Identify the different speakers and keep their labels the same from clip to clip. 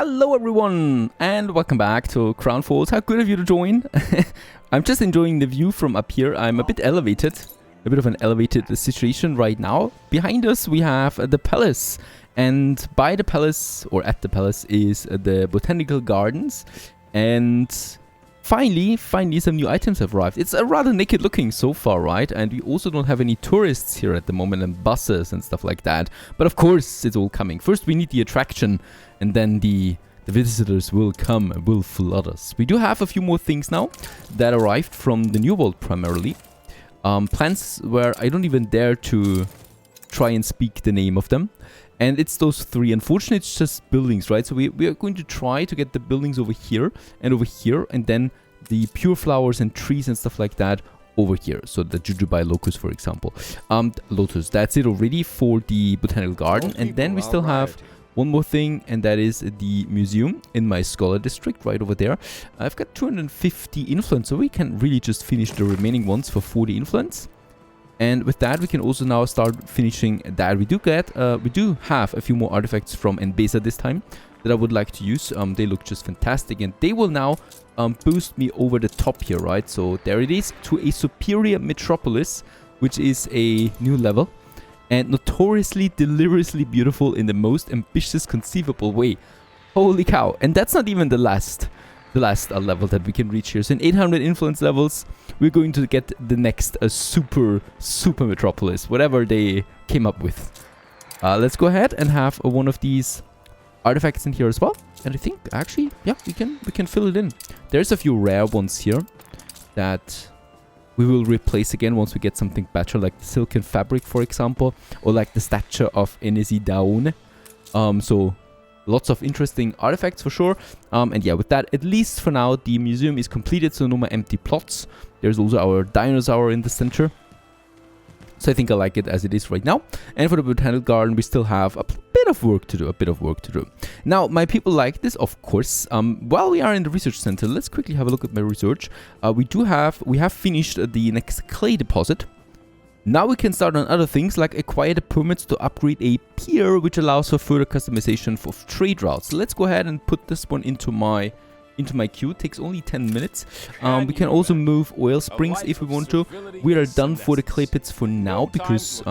Speaker 1: Hello everyone, and welcome back to Crown Falls. How good of you to join. I'm just enjoying the view from up here. I'm a bit elevated, a bit of an elevated situation right now. Behind us we have the palace, and by the palace, or at the palace, is the Botanical Gardens. And finally some new items have arrived. It's rather naked looking so far, right? And we also don't have any tourists here at the moment, and buses and stuff like that. But of course it's all coming. First we need the attraction, and then the visitors will come and will flood us. We do have a few more things now that arrived from the New World primarily. Plans where I don't even dare to try and speak the name of them. And it's those three. Unfortunately, it's just buildings, right? So we are going to try to get the buildings over here, and then the pure flowers and trees and stuff like that over here. So the Jujubei locust, for example. Lotus, that's it already for the Botanical Garden. And then we still have one more thing, and that is the museum in my scholar district right over there. I've got 250 influence, so we can really just finish the remaining ones for 40 influence. And with that, we can also now start finishing that. We do have a few more artifacts from Enbesa this time that I would like to use. They look just fantastic, and they will now boost me over the top here, right? So there it is, to a superior metropolis, which is a new level. And notoriously, deliriously beautiful in the most ambitious conceivable way. Holy cow. And that's not even the last level that we can reach here. So in 800 influence levels, we're going to get the next super metropolis, whatever they came up with. Let's go ahead and have one of these artifacts in here as well. And I think, actually, yeah, we can fill it in. There's a few rare ones here that we will replace again once we get something better, like the silken fabric, for example, or like the statue of Enesi Daun. So lots of interesting artifacts for sure. And yeah, with that, at least for now, the museum is completed, so no more empty plots. There's also our dinosaur in the center. So I think I like it as it is right now. And for the Botanical Garden, we still have a bit of work to do, Now, my people like this, of course. While we are in the research center, let's quickly have a look at my research. We have finished the next clay deposit. Now we can start on other things, like acquire the permits to upgrade a pier, which allows for further customization for trade routes. So let's go ahead and put this one into my queue. It takes only 10 minutes. We can also move oil springs if we want to. We are done for the clay pits for now, because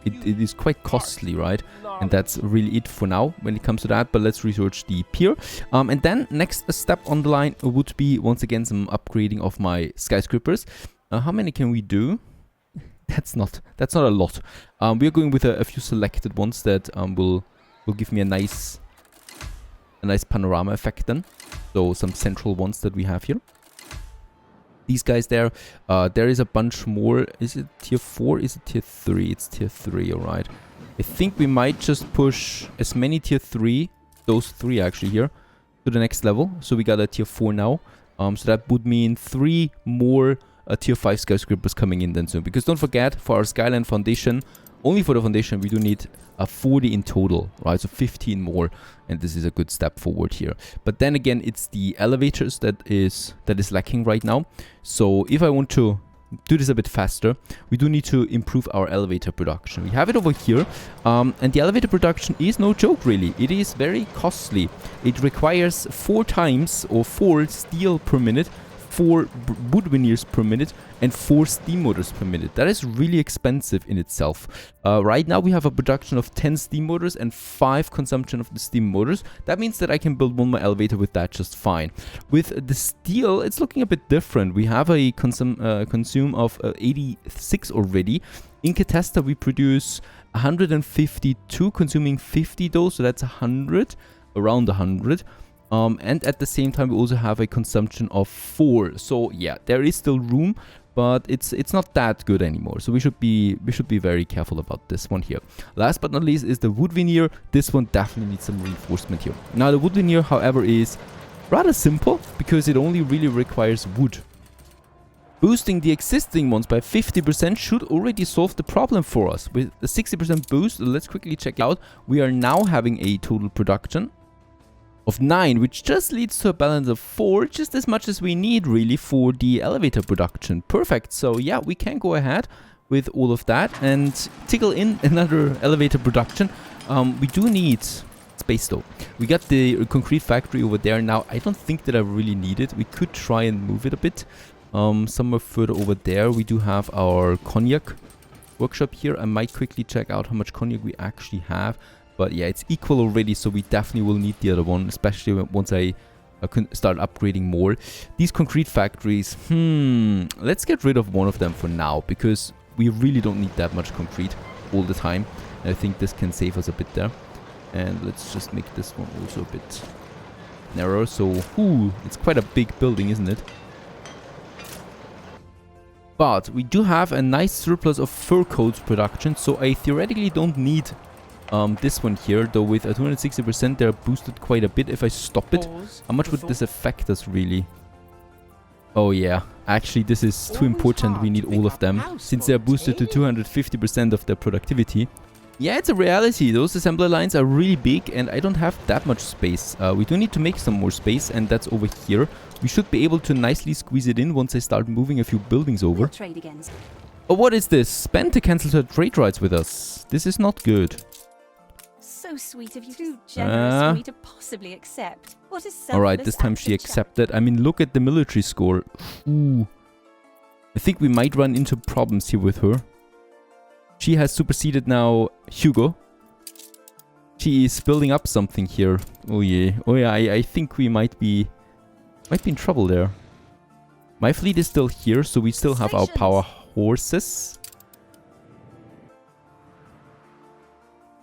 Speaker 1: it is quite costly, right? And that's really it for now when it comes to that. But let's research the pier. And then next step on the line would be once again some upgrading of my skyscrapers. How many can we do? That's not a lot. We are going with a few selected ones that will give me a nice panorama effect then. So some central ones that we have here. These guys there. There is a bunch more. Is it tier 4? Is it tier 3? It's tier 3, alright. I think we might just push as many tier 3, those 3 actually here, to the next level. So we got a tier 4 now. So that would mean 3 more tier 5 skyscrapers coming in then soon. Because don't forget, for our Skyline Foundation, only for the foundation, we do need 40 in total, right? So 15 more, and this is a good step forward here. But then again, it's the elevators that is lacking right now. So if I want to do this a bit faster, we do need to improve our elevator production. We have it over here, and the elevator production is no joke, really. It is very costly. It requires 4 times or 4 steel per minute, 4 wood veneers per minute, and 4 steam motors per minute. That is really expensive in itself. Right now we have a production of 10 steam motors and 5 consumption of the steam motors. That means that I can build one more elevator with that just fine. With the steel, it's looking a bit different. We have a consume of 86 already. In Catasta we produce 152, consuming 50 though, so that's 100, around 100. And at the same time we also have a consumption of 4. So yeah, there is still room, but it's not that good anymore. So we should be very careful about this one here. Last but not least is the wood veneer. This one definitely needs some reinforcement here. Now the wood veneer, however, is rather simple because it only really requires wood. Boosting the existing ones by 50% should already solve the problem for us. With a 60% boost, let's quickly check out. We are now having a total production of 9, which just leads to a balance of 4, just as much as we need really for the elevator production. Perfect. So yeah, we can go ahead with all of that and tickle in another elevator production. We do need, it's space though. We got the concrete factory over there. Now, I don't think that I really need it. We could try and move it a bit. Somewhere further over there, we do have our cognac workshop here. I might quickly check out how much cognac we actually have. But yeah, it's equal already, so we definitely will need the other one, especially once I can start upgrading more. These concrete factories, let's get rid of one of them for now, because we really don't need that much concrete all the time. And I think this can save us a bit there. And let's just make this one also a bit narrower. So, it's quite a big building, isn't it? But we do have a nice surplus of fur coats production, so I theoretically don't need this one here, though with a 260% they're boosted quite a bit if I stop it. How much would this affect us really? Oh yeah, actually this is too important, we need all of them, since they're boosted to 250% of their productivity. Yeah, it's a reality, those assembly lines are really big and I don't have that much space. We do need to make some more space, and that's over here. We should be able to nicely squeeze it in once I start moving a few buildings over. Oh, what is this? Spend to cancel her trade rights with us. This is not good.
Speaker 2: So sweet of you, too generous for me to possibly accept. What is
Speaker 1: alright, this time she accepted. I mean, look at the military score. Ooh. I think we might run into problems here with her. She has superseded now Hugo. She is building up something here. Oh yeah. Oh yeah, I think we might be in trouble there. My fleet is still here, so we still have our power horses.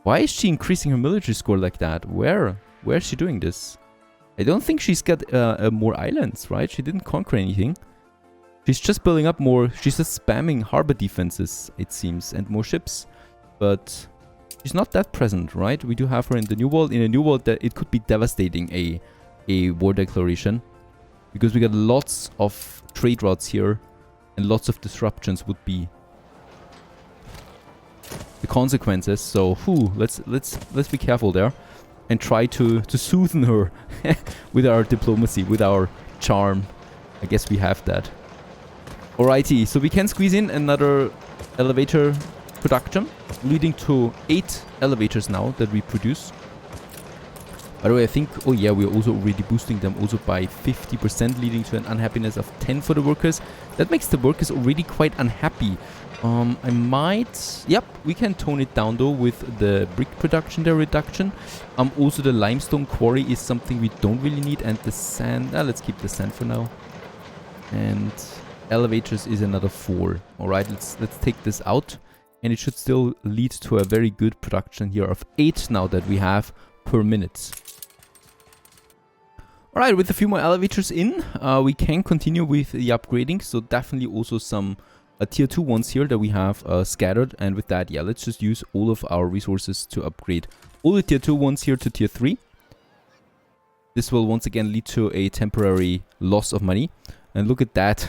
Speaker 1: Why is she increasing her military score like that? Where is she doing this? I don't think she's got more islands, right? She didn't conquer anything. She's just building up more. She's just spamming harbor defenses, it seems, and more ships. But she's not that present, right? We do have her in the New World. In a New World, that it could be devastating, a war declaration. Because we got lots of trade routes here. And lots of disruptions would be the consequences. So, let's be careful there. And try to soothe her with our diplomacy, with our charm. I guess we have that. Alrighty, so we can squeeze in another elevator production, leading to 8 elevators now that we produce. By the way, I think, oh yeah, we're also already boosting them also by 50%, leading to an unhappiness of 10 for the workers. That makes the workers already quite unhappy. I might... Yep, we can tone it down though with the brick production, the reduction. Also the limestone quarry is something we don't really need, and the sand... let's keep the sand for now. And elevators is another 4. Alright, let's take this out. And it should still lead to a very good production here of 8 now that we have per minute. Alright, with a few more elevators in, we can continue with the upgrading. So definitely also some tier 2 ones here that we have scattered. And with that, yeah, let's just use all of our resources to upgrade all the tier 2 ones here to tier 3. This will once again lead to a temporary loss of money. And look at that.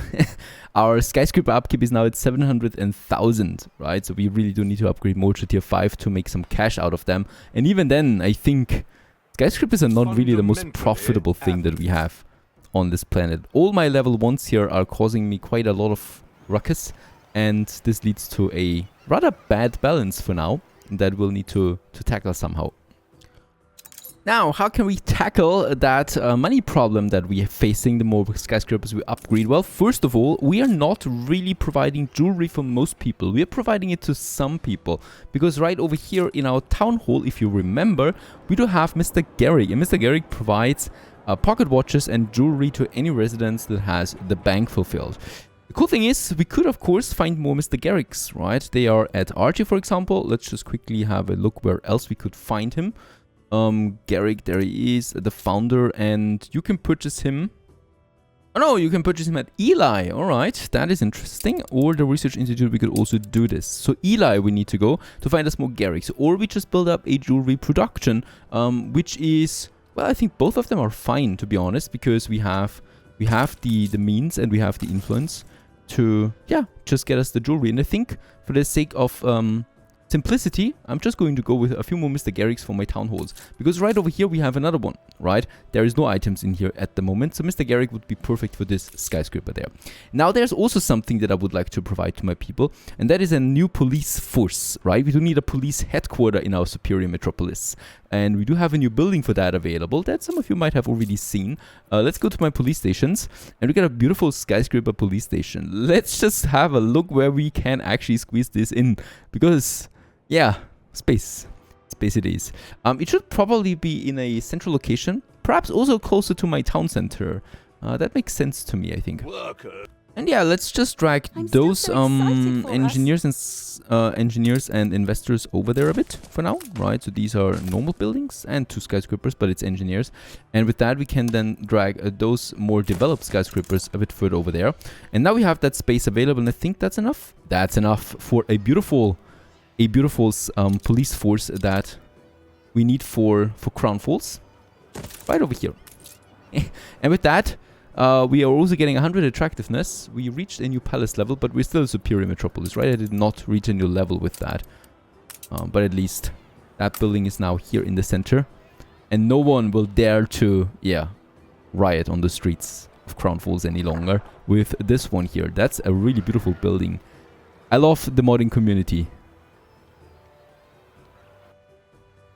Speaker 1: Our skyscraper upkeep is now at 700,000, right? So we really do need to upgrade more to tier 5 to make some cash out of them. And even then, I think skyscrapers are not really the most profitable thing that we have on this planet. All my level 1s here are causing me quite a lot of ruckus. And this leads to a rather bad balance for now that we'll need to tackle somehow. Now, how can we tackle that money problem that we are facing the more skyscrapers we upgrade? Well, first of all, we are not really providing jewelry for most people. We are providing it to some people. Because right over here in our town hall, if you remember, we do have Mr. Garrick. And Mr. Garrick provides pocket watches and jewelry to any residence that has the bank fulfilled. The cool thing is, we could of course find more Mr. Garricks, right? They are at Archie, for example. Let's just quickly have a look where else we could find him. Garrick, there he is, the founder, and you can purchase him. Oh no, you can purchase him at Eli. Alright, that is interesting. Or the Research Institute, we could also do this. So Eli we need to go to find us more Garricks. Or we just build up a jewelry production, which is, well, I think both of them are fine, to be honest, because we have the means and we have the influence to, yeah, just get us the jewelry. And I think for the sake of simplicity, I'm just going to go with a few more Mr. Garricks for my town halls. Because right over here we have another one, right? There is no items in here at the moment. So Mr. Garrick would be perfect for this skyscraper there. Now there's also something that I would like to provide to my people. And that is a new police force, right? We do need a police headquarter in our superior metropolis. and we do have a new building for that available that some of you might have already seen. Let's go to my police stations, and we got a beautiful Skyscraper police station. Let's just have a look where we can actually squeeze this in, because, yeah, space it is. It should probably be in a central location, perhaps also closer to my town center. That makes sense to me, I think. And yeah, let's just drag those engineers and investors over there a bit for now, right? So these are normal buildings and 2 skyscrapers, but it's engineers. And with that, we can then drag those more developed skyscrapers a bit further over there. And now we have that space available, and I think that's enough. That's enough for a beautiful police force that we need for Crown Falls, right over here. And with that, we are also getting 100 attractiveness. We reached a new palace level, but we're still a superior metropolis, right? I did not reach a new level with that. But at least that building is now here in the center. And no one will dare to, yeah, riot on the streets of Crown Falls any longer with this one here. That's a really beautiful building. I love the modding community.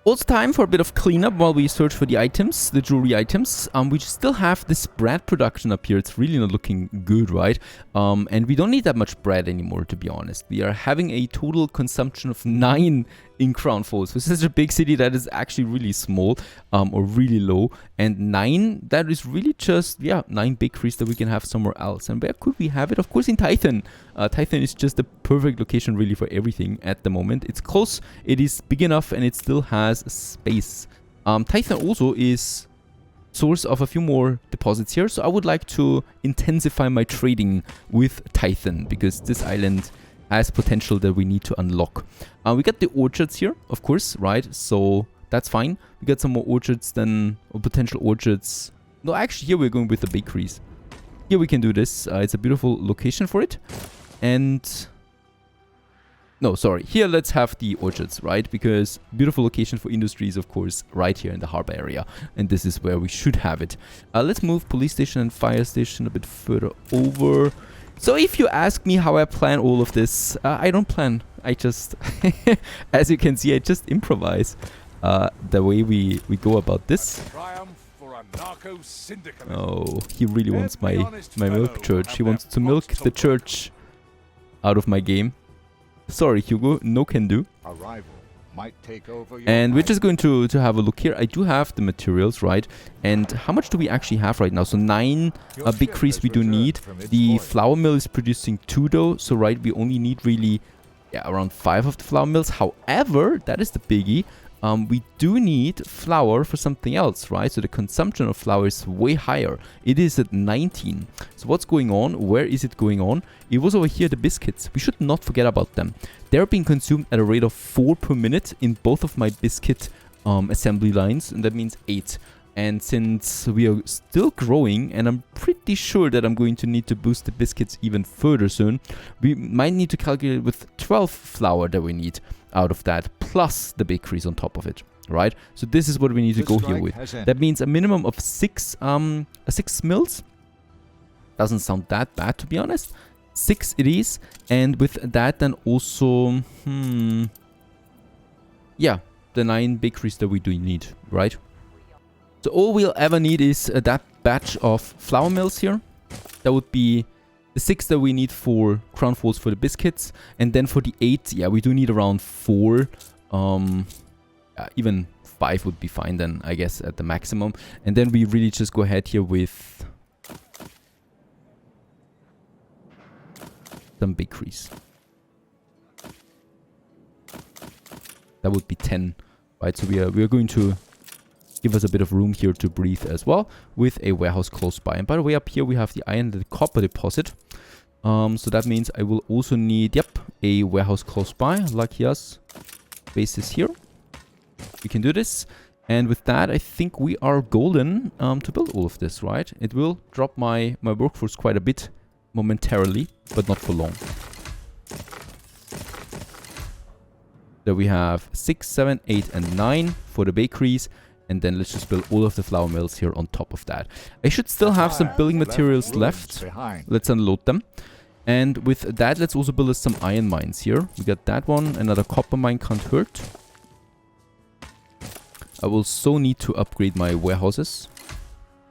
Speaker 1: Also time for a bit of cleanup while we search for the items, the jewelry items. We still have this bread production up here. It's really not looking good, right? And we don't need that much bread anymore, to be honest. We are having a total consumption of 9 in Crown Falls. For such a big city, that is actually really small, or really low. And 9, that is really just, yeah, 9 bakeries that we can have somewhere else. And where could we have it? Of course, in Titan. Titan is just the perfect location really for everything at the moment. It's close, it is big enough, and it still has space. Titan also is source of a few more deposits here, so I would like to intensify my trading with Titan, because this island has potential that we need to unlock. We got the orchards here, of course, right? So that's fine. We got some more orchards then, or potential orchards. No, actually here we're going with the bakeries. Here we can do this. It's a beautiful location for it. And no, sorry. Here let's have the orchards, right? Because beautiful location for industries, of course, right here in the harbor area. And this is where we should have it. Let's move police station and fire station a bit further over. So if you ask me how I plan all of this, I don't plan. I just, as you can see, I just improvise the way we go about this. Oh, he really wants my milk church. He wants to milk the church out of my game. Sorry, Hugo, no can do. And we're just going to have a look here. I do have the materials, right? And how much do we actually have right now? So 9 bakeries we do need. The flour mill is producing 2 though. So right, we only need really around 5 of the flour mills. However, that is the biggie. We do need flour for something else, right? So the consumption of flour is way higher. It is at 19. So what's going on? Where is it going on? It was over here, the biscuits. We should not forget about them. They're being consumed at a rate of 4 per minute in both of my biscuit assembly lines. And that means 8. And since we are still growing, and I'm pretty sure that I'm going to need to boost the biscuits even further soon, we might need to calculate with 12 flour that we need out of that, plus the bakeries on top of it, right? So this is what we need to go here with. That means a minimum of 6 mills. Doesn't sound that bad, to be honest. 6 it is, and with that then also, yeah, the 9 bakeries that we do need, right? So all we'll ever need is that batch of flour mills here. That would be the 6 that we need for Crown Falls for the biscuits. And then for the 8, yeah, we do need around 4. Even 5 would be fine then, I guess, at the maximum. And then we really just go ahead here with some bakeries. That would be 10, right? So we are going to give us a bit of room here to breathe as well, with a warehouse close by. And by the way, up here we have the iron and the copper deposit. So that means I will also need, yep, a warehouse close by. Like yes, bases here. We can do this. And with that, I think we are golden to build all of this, right? It will drop my workforce quite a bit momentarily, but not for long. There we have 6, 7, 8, and 9 for the bakeries. And then let's just build all of the flour mills here on top of that. I should still have some building materials left. Let's unload them. And with that, let's also build us some iron mines here. We got that one. Another copper mine can't hurt. I will so need to upgrade my warehouses.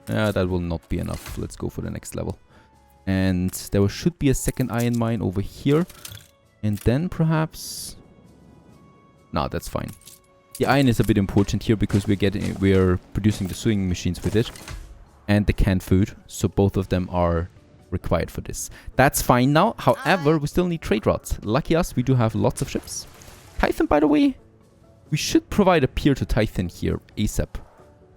Speaker 1: That will not be enough. Let's go for the next level. And there should be a second iron mine over here. And then perhaps... Nah, that's fine. The iron is a bit important here because we're producing the sewing machines with it. And the canned food. So both of them are required for this. That's fine now. However, we still need trade routes. Lucky us, we do have lots of ships. Titan, by the way, we should provide a pier to Titan here ASAP.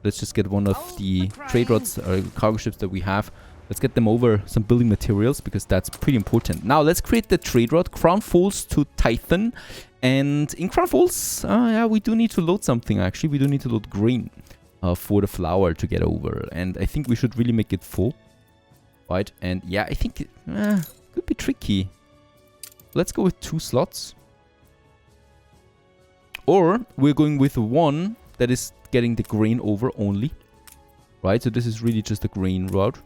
Speaker 1: Let's just get one of the trade routes, cargo ships that we have. Let's get them over some building materials because that's pretty important. Now, let's create the trade route. Crown Falls to Titan. And in Crown Falls, yeah, we do need to load something actually. We do need to load grain for the flour to get over. And I think we should really make it full. Right, and yeah, I think it could be tricky. Let's go with 2 slots. Or we're going with one that is getting the grain over only. Right, so this is really just a grain route.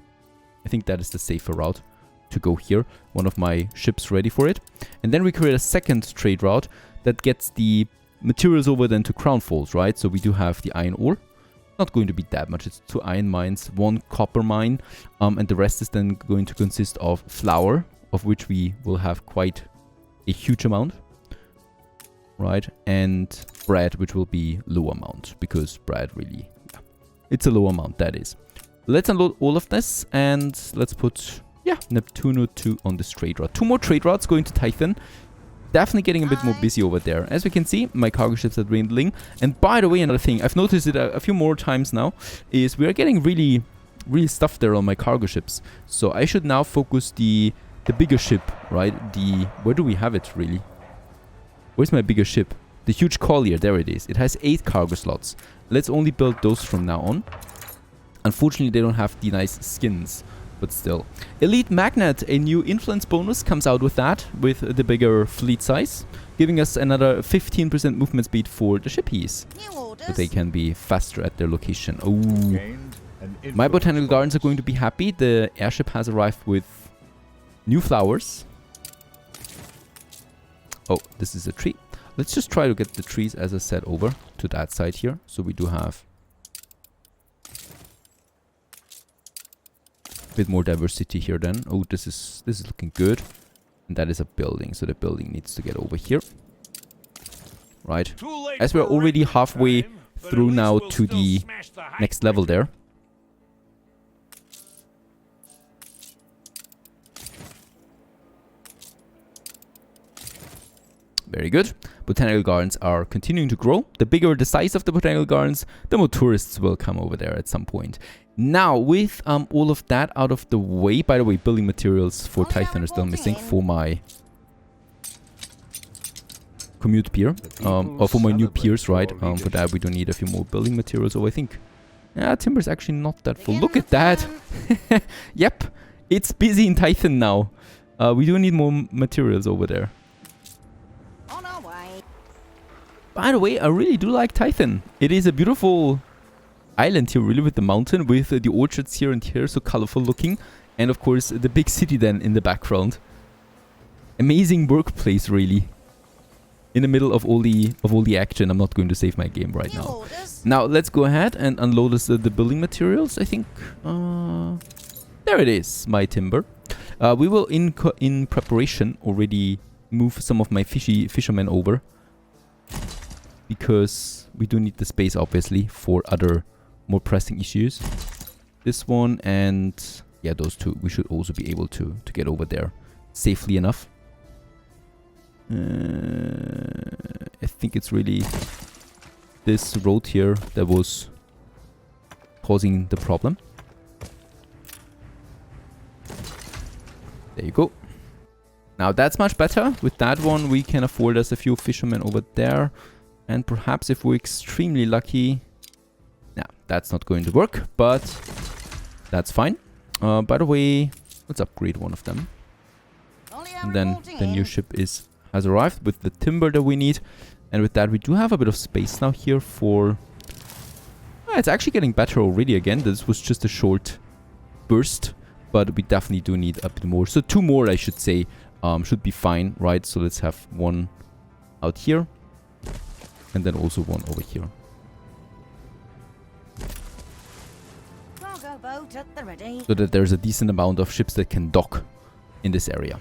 Speaker 1: I think that is the safer route to go here. One of my ships ready for it. And then we create a second trade route that gets the materials over then to Crown Falls, right? So we do have the iron ore. Not going to be that much. It's 2 iron mines, 1 copper mine, and the rest is then going to consist of flour, of which we will have quite a huge amount. Right, and bread, which will be low amount, because bread really, yeah, it's a low amount, that is. Let's unload all of this, and let's put, yeah, Neptuno 2 on this trade route. 2 more trade routes going to Titan. Definitely getting a bit more busy over there. As we can see, my cargo ships are dwindling. And by the way, another thing, I've noticed it a few more times now, is we are getting really stuffed there on my cargo ships. So I should now focus the bigger ship, right? Where do we have it, really? Where's my bigger ship? The huge collier, there it is. It has 8 cargo slots. Let's only build those from now on. Unfortunately, they don't have the nice skins, but still. Elite Magnet, a new influence bonus comes out with that, with the bigger fleet size, giving us another 15% movement speed for the shippies, so they can be faster at their location. Oh, my botanical gardens are going to be happy. The airship has arrived with new flowers. Oh, this is a tree. Let's just try to get the trees, as I said, over to that side here. So we do have a bit more diversity here then. Oh, this is looking good. And that is a building. So the building needs to get over here. Right. As we're already halfway through now to the next level there. Very good. Botanical gardens are continuing to grow. The bigger the size of the botanical gardens, the more tourists will come over there at some point. Now, with all of that out of the way, by the way, building materials for Titan are still missing for my commute pier, or for my new piers, right? For that, we do need a few more building materials. Oh, I think, yeah, timber's actually not that full. Look at that. Yep, it's busy in Titan now. We do need more materials over there. By the way, I really do like Titan. It is a beautiful island here, really, with the mountain, with the orchards here and here, so colorful looking. And of course, the big city then in the background. Amazing workplace, really. In the middle of all the action. I'm not going to save my game right now. Now, let's go ahead and unload us the building materials, I think. There it is, my timber. We will, in preparation, already move some of my fishermen over. Because we do need the space, obviously, for other more pressing issues. This one and, yeah, those two. We should also be able to get over there safely enough. I think it's really this road here that was causing the problem. There you go. Now that's much better. With that one, we can afford us a few fishermen over there. And perhaps if we're extremely lucky... Nah, that's not going to work, but that's fine. By the way, let's upgrade one of them. And then the new ship has arrived with the timber that we need. And with that, we do have a bit of space now here for... it's actually getting better already again. This was just a short burst, but we definitely do need a bit more. So 2 more, I should say, should be fine, right? So let's have one out here. And then also one over here.
Speaker 2: Cargo boat at the ready.
Speaker 1: so that there's a decent amount of ships that can dock in this area.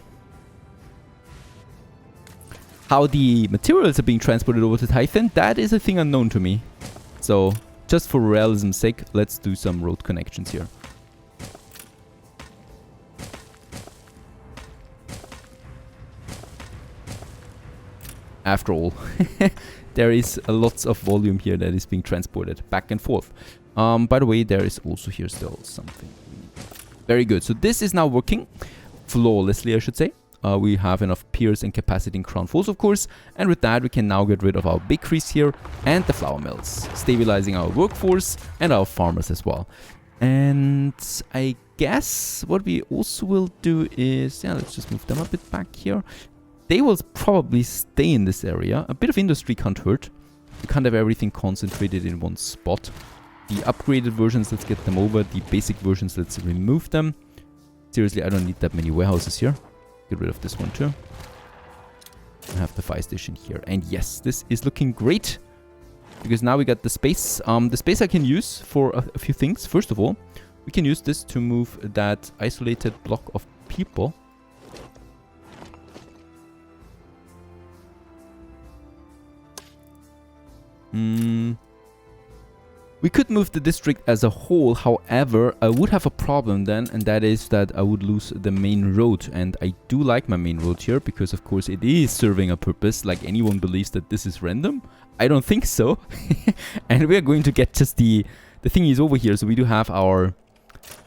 Speaker 1: How the materials are being transported over to Titan, that is a thing unknown to me. So, just for realism's sake, let's do some road connections here. After all, there is lots of volume here that is being transported back and forth. By the way, there is also here still something. Very good. So this is now working flawlessly, I should say. We have enough piers and capacity in Crown Falls, of course. And with that, we can now get rid of our bakeries here and the flour mills, stabilizing our workforce and our farmers as well. And I guess what we also will do is, yeah, let's just move them a bit back here. They will probably stay in this area. A bit of industry can't hurt. You can't have everything concentrated in one spot. The upgraded versions, let's get them over. The basic versions, let's remove them. Seriously, I don't need that many warehouses here. Get rid of this one too. I have the fire station here. And yes, this is looking great. Because now we got the space. The space I can use for a few things. First of all, we can use this to move that isolated block of people. We could move the district as a whole, however, I would have a problem then, and that is that I would lose the main road. And I do like my main road here, because of course it is serving a purpose. Like, anyone believes that this is random? I don't think so. And we are going to get just the thing is over here. So we do have our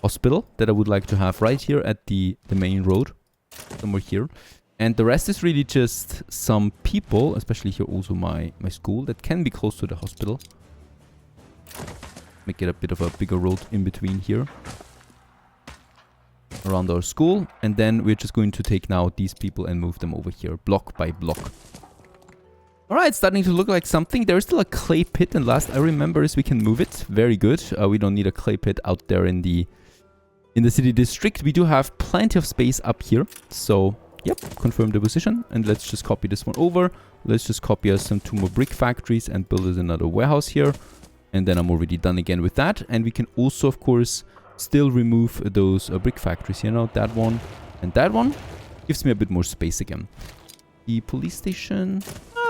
Speaker 1: hospital that I would like to have right here at the main road, somewhere here. And the rest is really just some people, especially here also my school, that can be close to the hospital. Make it a bit of a bigger road in between here. Around our school. And then we're just going to take now these people and move them over here, block by block. Alright, starting to look like something. There is still a clay pit, and last I remember is we can move it. Very good. We don't need a clay pit out there in the city district. We do have plenty of space up here. So, yep, confirm the position. And let's just copy this one over. Let's just copy us some 2 more brick factories and build us another warehouse here. And then I'm already done again with that. And we can also, of course, still remove those brick factories. You know, that one and that one. Gives me a bit more space again. The police station.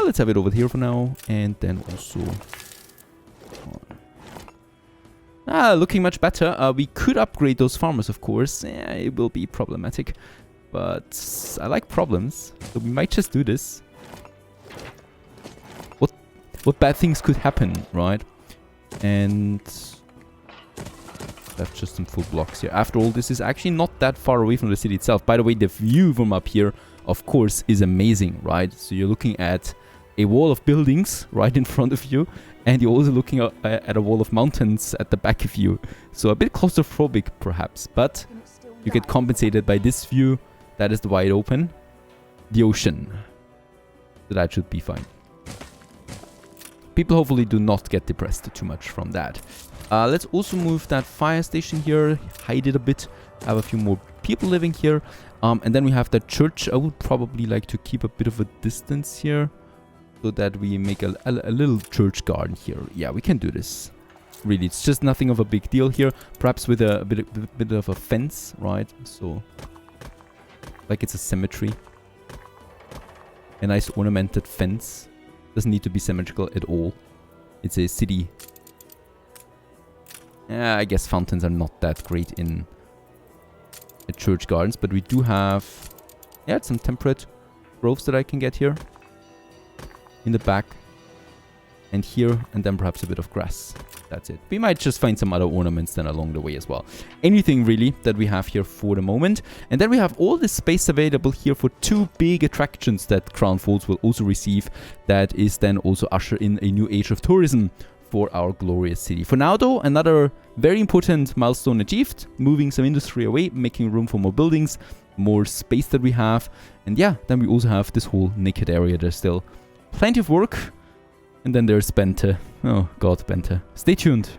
Speaker 1: Let's have it over here for now. And then also... looking much better. We could upgrade those farmers, of course. Yeah, it will be problematic. But I like problems. So we might just do this. What bad things could happen, right? And that's just some full blocks here. After all, this is actually not that far away from the city itself. By the way, the view from up here, of course, is amazing, right? So you're looking at a wall of buildings right in front of you. And you're also looking at a wall of mountains at the back of you. So a bit claustrophobic, perhaps. But you get compensated by this view. That is the wide open. The ocean. So that should be fine. People hopefully do not get depressed too much from that. Let's also move that fire station here. Hide it a bit. Have a few more people living here. And then we have that church. I would probably like to keep a bit of a distance here. So that we make a little church garden here. Yeah, we can do this. Really, it's just nothing of a big deal here. Perhaps with a bit of a fence, right? So, like it's a cemetery. A nice ornamented fence. Doesn't need to be symmetrical at all. It's a city. Yeah, I guess fountains are not that great in church gardens. But we do have, yeah, some temperate groves that I can get here. In the back. And here. And then perhaps a bit of grass. That's it. We might just find some other ornaments then along the way as well. Anything really that we have here for the moment. And then we have all this space available here for 2 big attractions that Crown Falls will also receive. That is then also usher in a new age of tourism for our glorious city. For now though, another very important milestone achieved. Moving some industry away, making room for more buildings, more space that we have. And yeah, then we also have this whole naked area. There's still plenty of work. And then there's Bente. Oh god, Bente. Stay tuned.